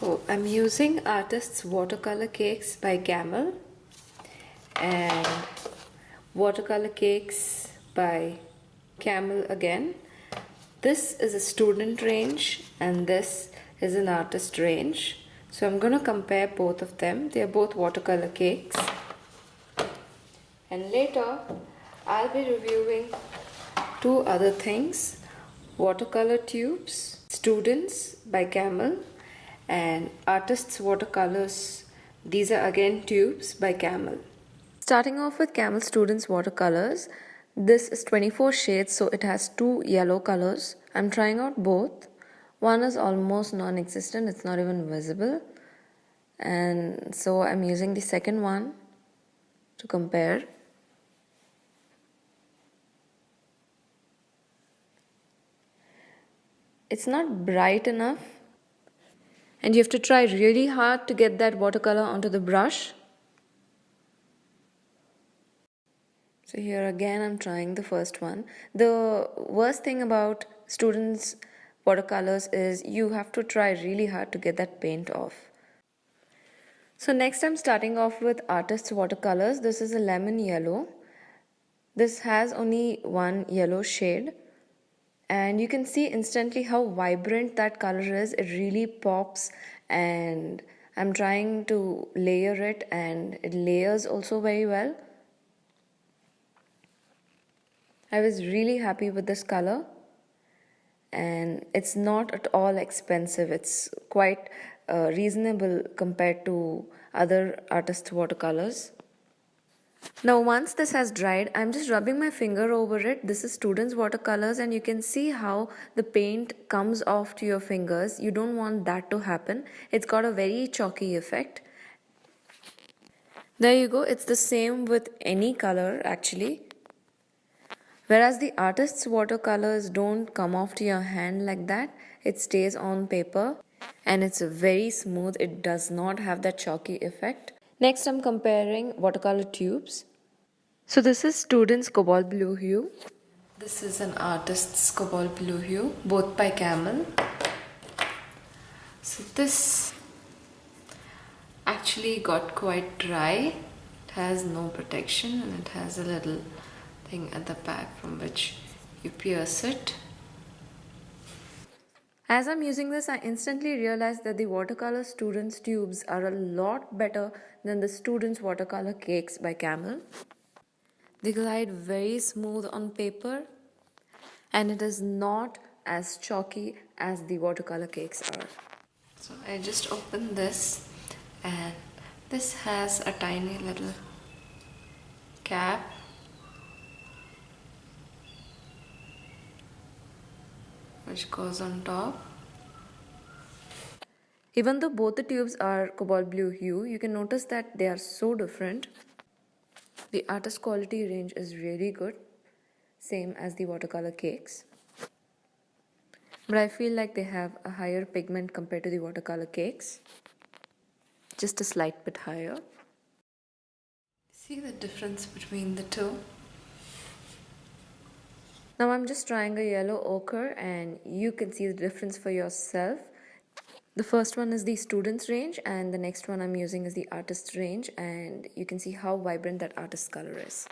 Oh, I'm using Artists Watercolor Cakes by Camel and Watercolor Cakes by Camel again. This is a student range and this is an artist range. So I'm going to compare both of them. They are both watercolor cakes. And later I'll be reviewing two other things. Watercolor tubes, Students by Camel, and Artists Watercolors. These are again tubes by Camel. Starting off with Camel Students Watercolors. This is 24 shades, so it has two yellow colors. I'm trying out both. One is almost non-existent, it's not even visible. And so I'm using the second one to compare. It's not bright enough, and you have to try really hard to get that watercolor onto the brush. So here again I'm trying the first one. The worst thing about Students Watercolors is you have to try really hard to get that paint off. So next I'm starting off with Artists Watercolors. This is a lemon yellow. This has only one yellow shade. And you can see instantly how vibrant that color is. It really pops, and I'm trying to layer it, and it layers also very well. I was really happy with this color, and it's not at all expensive. It's quite reasonable compared to other artist watercolors. Now once this has dried, I'm just rubbing my finger over it. This is Students Watercolors, and you can see how the paint comes off to your fingers. You don't want that to happen. It's got a very chalky effect. There you go. It's the same with any color actually. Whereas the Artists Watercolors don't come off to your hand like that. It stays on paper and it's very smooth. It does not have that chalky effect. Next, I'm comparing watercolor tubes. So this is Students Cobalt Blue Hue. This is an Artist's Cobalt Blue Hue, both by Camel. So this actually got quite dry. It has no protection and it has a little thing at the back from which you pierce it. As I'm using this, I instantly realized that the watercolor Students tubes are a lot better than the Students Watercolor Cakes by Camel. They glide very smooth on paper, and it is not as chalky as the watercolor cakes are. So I just opened this, and this has a tiny little cap. Which goes on top. Even though both the tubes are cobalt blue hue, you can notice that they are so different. The artist quality range is really good, same as the watercolor cakes. But I feel like they have a higher pigment compared to the watercolor cakes. Just a slight bit higher. See the difference between the two? Now I'm just trying a yellow ochre and you can see the difference for yourself. The first one is the Students range and the next one I'm using is the Artist range, and you can see how vibrant that artist color is.